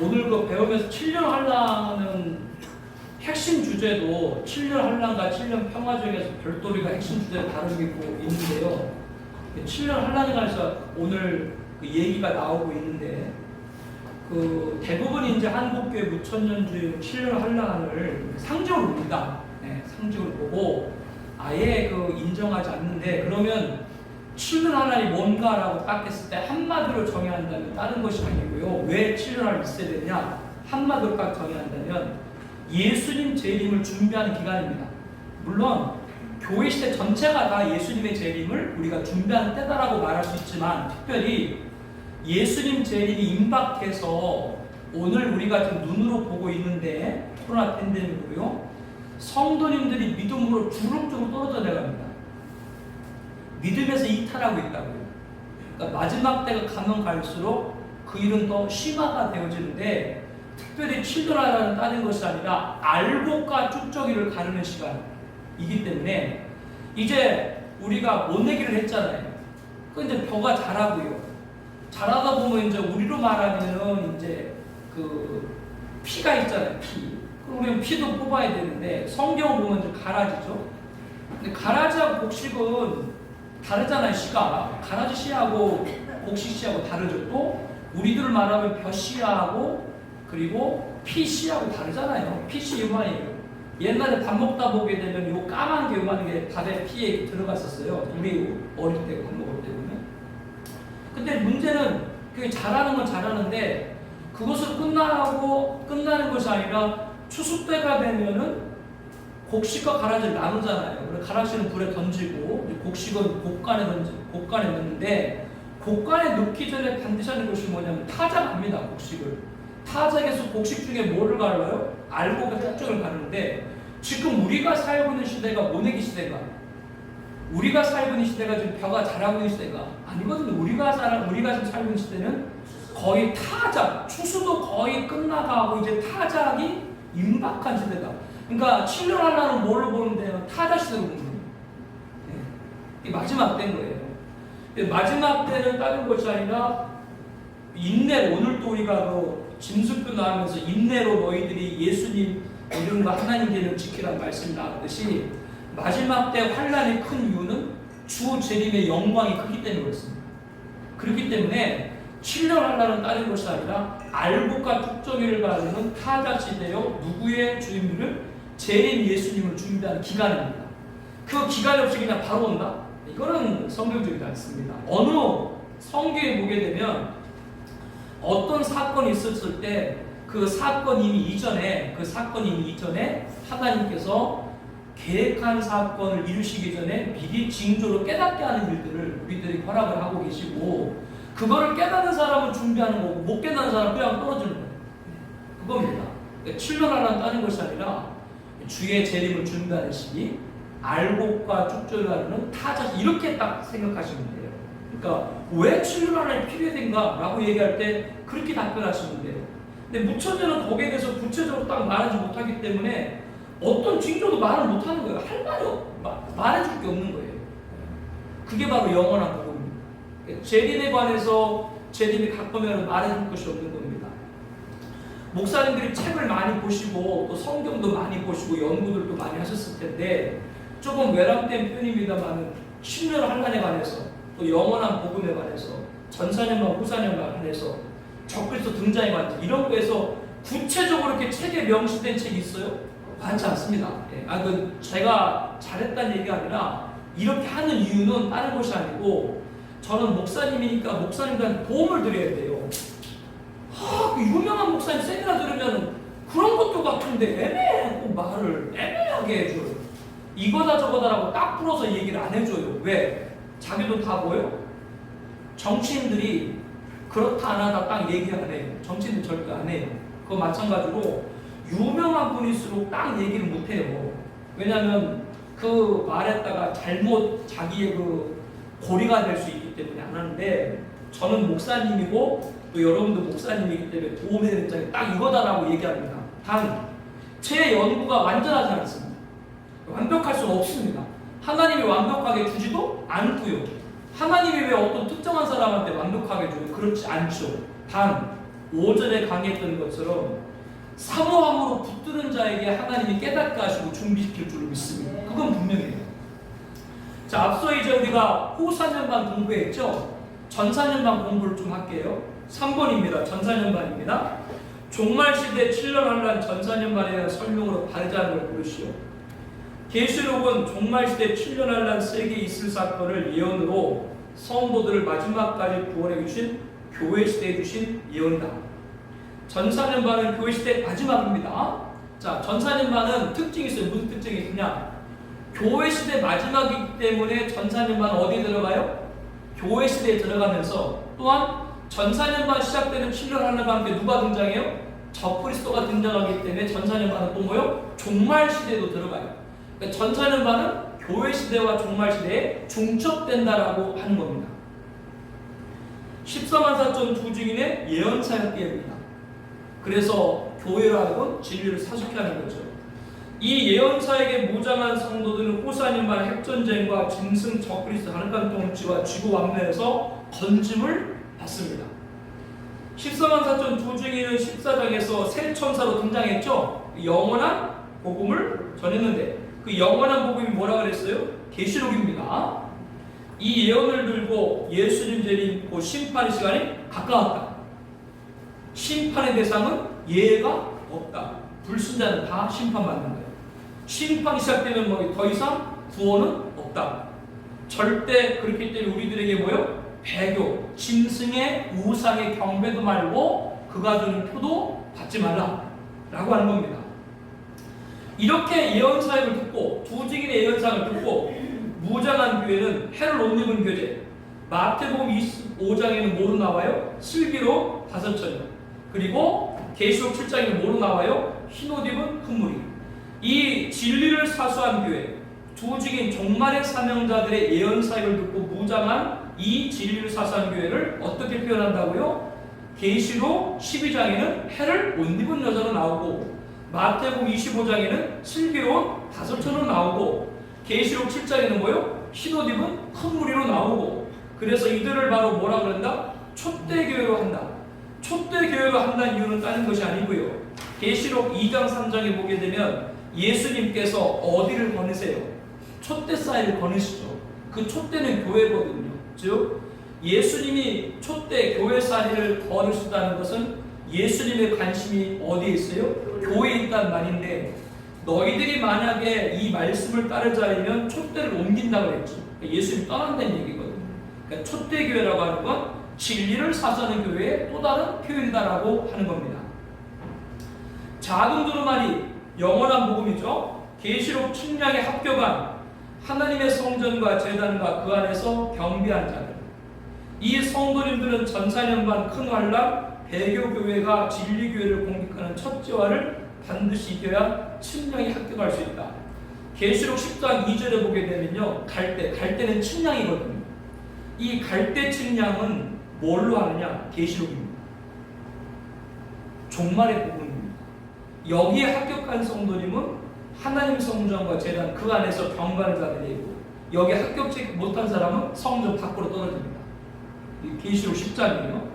오늘 그 배우면서 7년 환란은 핵심 주제도 7년 환란과 7년 평화 중에서 별도로 우리가 핵심 주제를 다루고 있는데요. 7년 환란에 관해서 오늘 그 얘기가 나오고 있는데 그 대부분 이제 한국교회 무천년주의 7년 환란을 상징으로 봅니다. 네, 상징으로 보고 아예 그 인정하지 않는데 그러면 7년 환란이 뭔가라고 딱 했을 때 한마디로 정의한다면 다른 것이 아니고요. 왜 7년 환란이 있어야 되냐? 한마디로 딱 정의한다면 예수님 재림을 준비하는 기간입니다. 물론 교회 시대 전체가 다 예수님의 재림을 우리가 준비하는 때다라고 말할 수 있지만 특별히 예수님 재림이 임박해서 오늘 우리가 지금 눈으로 보고 있는데 코로나 팬데믹으로요. 성도님들이 믿음으로 주룩주룩 떨어져 내갑니다. 믿음에서 이탈하고 있다고요. 그러니까 마지막 때가 가면 갈수록 그 일은 더 심화가 되어지는데 특별히 칠도라는 다른 것이 아니라 알곡과 쭉저기를 가르는 시간이기 때문에 이제 우리가 모내기를 했잖아요. 그 이제 벼가 자라고요. 자라다 보면 이제 우리로 말하면은 이제 그 피가 있잖아요. 피. 그럼 우리는 피도 뽑아야 되는데 성경을 보면 이제 가라지죠. 근데 가라지하고 곡식은 다르잖아요. 씨가 가라지 씨하고 곡식 씨하고 다르죠. 또 우리들 말하면 벼 씨하고 그리고 피 씨하고 다르잖아요. 피 씨 요만이에요. 옛날에 밥 먹다 보게 되면 요 까만 게 요만한 게 밥에 피에 들어갔었어요. 우리 어릴 때 밥 먹을 때 보면. 근데 문제는 그게 잘하는 건 잘하는데 그것으로 끝나는 것이 아니라 추수 때가 되면은 곡식과 가라지를 나누잖아요. 그래서 가라지는 불에 던지고 곡식은 곡간에 넣는데 곡간에 넣기 전에 반드시 하는 것이 뭐냐면 타작합니다. 곡식을. 타작에서 곡식 중에 뭐를 갈라요? 알곡과 쭉적을 가르는데 지금 우리가 살고 있는 시대가 모내기 시대가 우리가 살고 있는 시대가 지금 벼가 자라고 있는 시대가 아니거든요. 우리가 지금 살고 있는 시대는 거의 타작, 추수도 거의 끝나가고 이제 타작이 임박한 시대다. 그러니까 7년 하나는 뭘로 보는데요? 타작 시대로 보는 거예요. 네. 마지막 때인 거예요. 마지막 때는 다른 것이 아니라 인내로 오늘도 우리가 그 짐승표 나오면서 인내로 너희들이 예수님 이름과 하나님 계명을 지키라는 말씀이 나왔듯이 마지막 때 환란이 큰 이유는 주 재림의 영광이 크기 때문에 그렇습니다. 그렇기 때문에 7년 환란은 다른 것이 아니라 알곡과 쭉저기를 가르는 타작시대요. 누구의 주임을 재림 예수님을 준비하는 기간입니다. 그 기간이 없이 그냥 바로 온다? 이거는 성경적이지 않습니다. 어느 성경에 보게 되면 어떤 사건이 있었을 때 그 사건 이미 이전에 하나님께서 계획한 사건을 이루시기 전에 미리 징조로 깨닫게 하는 일들을 우리들이 허락을 하고 계시고 그거를 깨닫는 사람은 준비하는 거고 못 깨닫는 사람은 그냥 떨어지는 거예요. 그겁니다. 7년 하나는 따는 것이 아니라 주의 재림을 준비하는 시기 알곡과 쭉저기 가르는 타작 이렇게 딱 생각하시면 돼요. 그러니까 왜 7년 하나이 필요해된가? 라고 얘기할 때 그렇게 답변하시면 돼요. 근데 무천년은 거기에 대해서 구체적으로 딱 말하지 못하기 때문에 어떤 징조도 말을 못하는 거예요. 할 말이 말해줄 게 없는 거예요. 그게 바로 영원한 복음입니다. 재림에 관해서 재림이 가끔이라도 말해줄 것이 없는 겁니다. 목사님들이 책을 많이 보시고 또 성경도 많이 보시고 연구들도 많이 하셨을 텐데 조금 외람된 편입니다만 10년 환란에 관해서 또 영원한 복음에 관해서 전사년과 후사년과 관해서 적그리스도 등장에 관해서 이런 거에서 구체적으로 이렇게 책에 명시된 책이 있어요? 많지 않습니다. 그 제가 잘했다는 얘기가 아니라 이렇게 하는 이유는 다른 것이 아니고 저는 목사님이니까 목사님들한테 도움을 드려야 돼요. 그 유명한 목사님 세미나 들으면 그런 것도 같은데 애매하고 말을 애매하게 해줘요. 이거다 저거다라고 딱 풀어서 얘기를 안 해줘요. 왜? 자기도 다 뭐예요? 정치인들이 그렇다 안 하다 딱 얘기 안 해요. 정치인들 절대 안 해요. 그거 마찬가지로 유명한 분일수록 딱 얘기를 못 해요. 왜냐하면 그 말했다가 잘못 자기의 그 고리가 될 수 있기 때문에 안 하는데 저는 목사님이고 또 여러분도 목사님이기 때문에 도움이 되는 입장에 딱 이거다라고 얘기합니다. 단, 제 연구가 완전하지 않습니다. 완벽할 수는 없습니다. 하나님이 완벽하게 주지도 않고요. 하나님이 왜 어떤 특정한 사람한테 완벽하게 줘요? 그렇지 않죠. 단, 오전에 강의했던 것처럼 사모함으로 붙드는 자에게 하나님이 깨닫게 하시고 준비시킬 줄로 믿습니다. 그건 분명해요. 자, 앞서 이제 우리가 후사년반 공부했죠? 전사년반 공부를 좀 할게요. 3번입니다. 전사년반입니다. 종말시대 7년 환란 전사년반에 대한 설명으로 바르자는 걸 고르시오. 계시록은 종말시대 7년 환란 세계에 있을 사건을 예언으로 성도들을 마지막까지 구원해 주신 교회 시대에 주신 예언이다. 전사년반은 교회 시대 마지막입니다. 자, 전사년반은 특징이 있어요. 무슨 특징이 있느냐? 교회 시대 마지막이기 때문에 전사년반은 어디에 들어가요? 교회 시대에 들어가면서, 또한 전사년반 시작되는 7년 환란과 함께 누가 등장해요? 적그리스도가 등장하기 때문에 전사년반은 또 뭐요? 종말 시대도 들어가요. 그러니까 전사년반은 교회 시대와 종말 시대에 중첩된다라고 하는 겁니다. 14만 4천 두 증인의 예언 사역기입니다. 그래서 교회로 하여금 진리를 사숙케 하는 거죠. 이 예언 사역에 무장한 성도들은 호사년반 핵전쟁과 짐승 적그리스도 하늘간 통치와 지구 완멸에서 건짐을 받습니다. 14만 4천 두 증인은 14장에서 새 천사로 등장했죠. 영원한 복음을 전했는데 그 영원한 복음이 뭐라 그랬어요? 계시록입니다. 이 예언을 들고 예수님 재림 곧 심판의 시간이 가까웠다. 심판의 대상은 예가 없다. 불순자는 다 심판받는 거예요. 심판이 시작되면 뭐 더 이상 구원은 없다. 절대 그렇기 때문에 우리들에게 뭐요? 배교, 짐승의 우상의 경배도 말고 그가 주는 표도 받지 말라 라고 하는 겁니다. 이렇게 예언 사역을 듣고 두 증인의 예언 사역을 듣고 무장한 교회는 해를 옷 입은 교제, 마태복음 25장에는 뭐로 나와요? 슬기로 5천여, 그리고 계시록 7장에는 뭐로 나와요? 흰옷 입은 큰 무리. 이 진리를 사수한 교회, 두 증인 종말의 사명자들의 예언 사역을 듣고 무장한 이 진리를 사수한 교회를 어떻게 표현한다고요? 계시록 12장에는 해를 못 입은 여자로 나오고, 마태복음 25장에는 슬기로운 5천으로 나오고, 계시록 7장에는 뭐요? 흰옷 입은 큰 무리로 나오고, 그래서 이들을 바로 뭐라 그런다? 촛대교회로 한다. 촛대교회로 한다는 이유는 다른 것이 아니고요. 계시록 2장 3장에 보게 되면 예수님께서 어디를 거느세요? 촛대사이를 거느시죠. 그 촛대는 교회거든요. 즉 예수님이 촛대 교회사이를 거느신다는 것은 예수님의 관심이 어디에 있어요? 교회에 있다는 말인데, 너희들이 만약에 이 말씀을 따르자면 촛대를 옮긴다고 그랬죠. 그러니까 예수님이 떠난다는 얘기거든요. 그러니까 촛대교회라고 하는 건 진리를 사수하는 교회의 또 다른 표현이다라고 하는 겁니다. 작은 두루마리 영원한 복음이죠. 계시록 측량에 합격한 하나님의 성전과 제단과 그 안에서 경비한 자들, 이 성도님들은 전사년반 큰 환란, 배교교회가 진리교회를 공격하는 첫째화를 반드시 이겨야 측량에 합격할 수 있다. 계시록 10장 2절에 보게 되면요, 갈대는 측량이거든요. 이 갈대 측량은 뭘로 하느냐? 계시록입니다. 종말의 복음입니다. 여기에 합격한 성도님은 하나님 성전과 제단 그 안에서 경배하는 자들이 있고, 여기에 합격지 못한 사람은 성전 밖으로 떨어집니다. 계시록 10장이에요.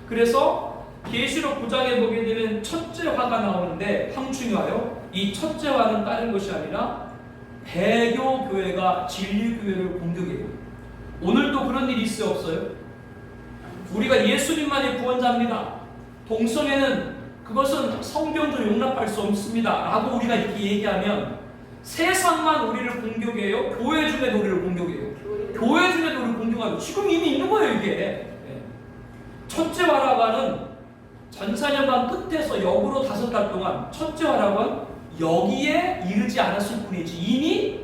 그래서 계시록 9장에 보게 되면 첫째 화가 나오는데 황충이 와요. 이 첫째 화는 다른 것이 아니라 배교 교회가 진리 교회를 공격해요. 오늘도 그런 일이 있어요, 없어요? 우리가 예수님만이 구원자입니다. 동성애는 그것은 성경적으로 용납할 수 없습니다 라고 우리가 이렇게 얘기하면 세상만 우리를 공격해요? 교회 중에도 우리를 공격해요? 교회 중에도 우리를 공격하고, 지금 이미 있는 거예요 이게. 첫째 화라관은 전사년반 끝에서 역으로 5달 동안 첫째 화라관 여기에 이르지 않았을 뿐이지 이미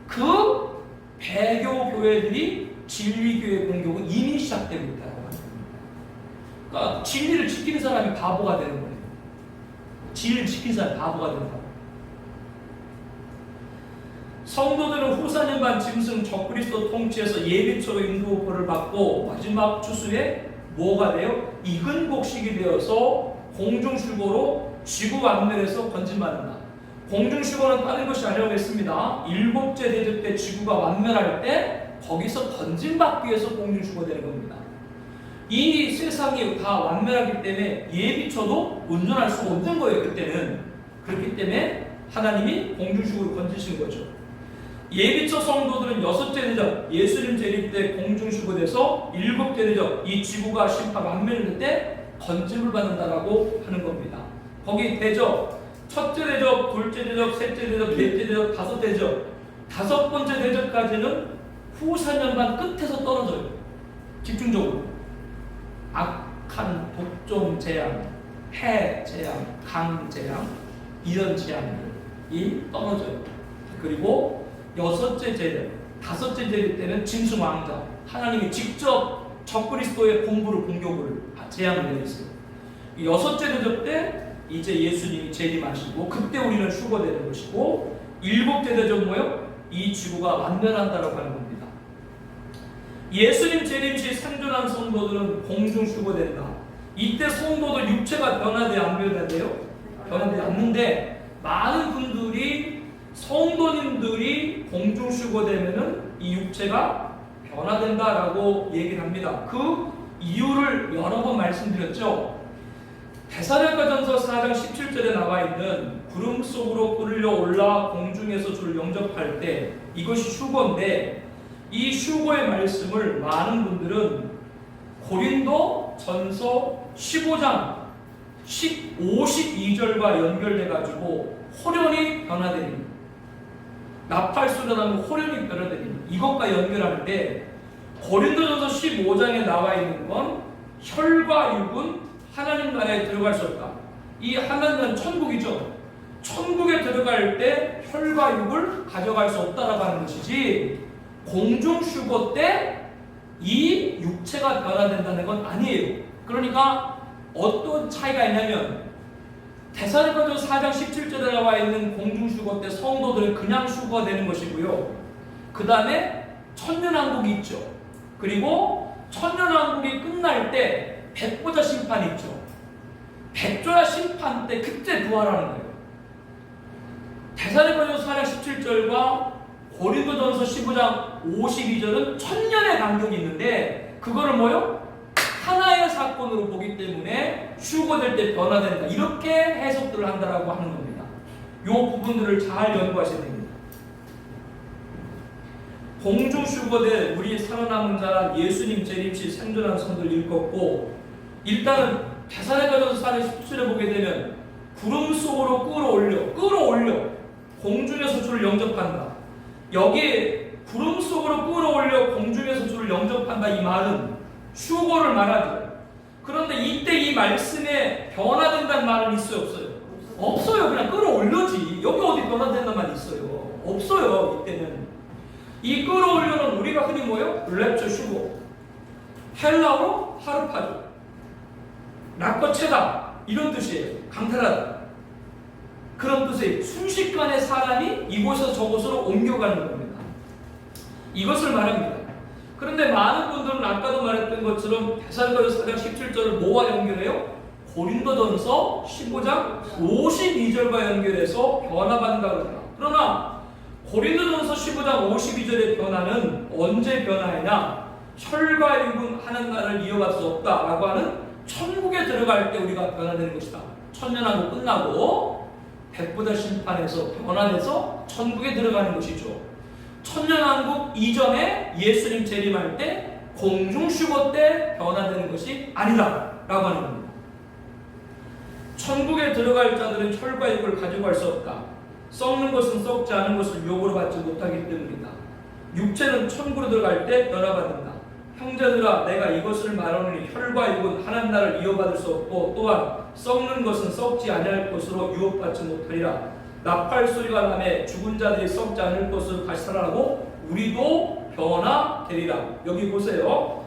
그 배교 교회들이 진리교회 공격은 이미 시작되고 있다고 합니다. 그러니까 진리를 지키는 사람이 바보가 되는 거예요. 진리를 지키는 사람이 바보가 된다고. 성도들은 후사년반 짐승 적그리스도 통치에서 예비처로 인도벌을 받고 마지막 추수에 뭐가 돼요? 익은 곡식이 되어서 공중출고로 지구 완멸에서 건진받는다. 공중출고는 다른 것이 아니라고 했습니다. 7째 대접 때 지구가 완멸할 때 거기서 건진받기 위해서 공중출고되는 겁니다. 이 세상이 다 완멸하기 때문에 예비처도 온전할 수가 없는 거예요. 그때는. 그렇기 때문에 하나님이 공중축으로 건지신 거죠. 예비처 성도들은 6째 대접, 예수님 재림 때 공중축으돼서 7째 대접, 이 지구가 심판 완멸될 때 건짐을 받는다라고 하는 겁니다. 거기 대접, 첫째 대접, 둘째 대접, 셋째 대접, 넷째 대접, 다섯 대접, 5번째 대접까지는 후 4년간 끝에서 떨어져요. 집중적으로. 악한 독종 재앙, 해 재앙, 강 재앙, 이런 재앙들이 떨어져요. 그리고 6째 제일, 5째 제일 때는 짐승 왕자, 하나님이 직접 적그리스도의 본부를 공격을 재앙을 내렸어요. 6째 대접 때 이제 예수님이 재림하시고 그때 우리는 휴거되는 것이고 7째 대접 뭐요? 이 지구가 완멸한다라고 하는 겁니다. 예수님 재림 시 생존한 성도들은 공중 휴거된다. 이때 성도들 육체가 변화돼 안 변화돼요? 변화되지 않는데 많은 분들이 성도님들이 공중 휴거되면은 이 육체가 변화된다라고 얘기를 합니다. 그 이유를 여러 번 말씀드렸죠. 데살로니가전서 4장 17절에 나와 있는 구름 속으로 끌려올라 공중에서 주를 영접할 때 이것이 휴거인데 이 휴거의 말씀을 많은 분들은 고린도 전서 15장 52절과 연결돼 가지고 호련이 변화되는 나팔소리 나면 호련이 변화되는 이것과 연결하는데 고린도전서 15장에 나와 있는 건 혈과 육은 하나님 나라에 들어갈 수 없다. 이 하나님은 천국이죠. 천국에 들어갈 때 혈과 육을 가져갈 수 없다라고 하는 것이지 공중 휴거 때 이 육체가 변화된다는 건 아니에요. 그러니까 어떤 차이가 있냐면 데살로니가전서 4장 17절에 나와 있는 공중 휴거 때 성도들은 그냥 휴거가 되는 것이고요. 그 다음에 천년왕국이 있죠. 그리고 천년왕국이 끝날 때 백보자 심판이 있죠. 백조야 심판 때 그때 부활하는 거예요. 데살로니가전서 4장 17절과 고린도전서 15장 52절은 천년의 간격이 있는데 그거를 뭐요? 하나의 사건으로 보기 때문에 휴거될 때 변화된다. 이렇게 해석들을 한다라고 하는 겁니다. 이 부분들을 잘 연구하셔야 됩니다. 공중 휴거될 우리 살아남은 자란 예수님 재림시 생존한 성도를 일컫고 일단은 데살로니가전서 4장 17절에 보게 되면 구름 속으로 끌어올려 공중에서 주를 영접한다. 여기에 구름 속으로 끌어올려 공중에서 주를 영접한다 이 말은 휴거를 말하죠. 그런데 이때 이 말씀에 변화된다는 말은 있어요 없어요? 없어요. 그냥 끌어올려지. 여기 어디 변화된다는 말이 있어요? 없어요. 이때는 이 끌어올려는 우리가 흔히 뭐예요? 랩처 휴거, 헬라어로 하르파죠. 락거체다 이런 뜻이에요. 강탈하다 그런 뜻의 순식간에 사람이 이곳에서 저곳으로 옮겨가는 겁니다. 이것을 말합니다. 그런데 많은 분들은 아까도 말했던 것처럼 데살로니가전서 4장 17절을 뭐와 연결해요? 고린도전서 15장 52절과 연결해서 변화받는다고 합니다. 그러나 고린도전서 15장 52절의 변화는 언제 변화하냐? 혈과 육은 하는 나라를 이어갈 수 없다라고 하는 천국에 들어갈 때 우리가 변화되는 것이다. 천년왕국 끝나고 백보자 심판에서 변화돼서 천국에 들어가는 것이죠. 천년왕국 이전에 예수님 재림할 때 공중 휴거 때 변화되는 것이 아니다 라고 하는 겁니다. 천국에 들어갈 자들은 혈과 육을 가져갈 수 없다. 썩는 것은 썩지 않은 것을 욕으로 받지 못하기 때문이다. 육체는 천국으로 들어갈 때 변화받는다. 형제들아 내가 이것을 말하노니 혈과 육은 하나님 나라를 이어받을 수 없고 또한 썩는 것은 썩지 아니할 것으로 유혹받지 못하리라. 나팔 소리가 나매 죽은 자들이 썩지 않을 것을 다시 살아나고 우리도 변화되리라. 여기 보세요.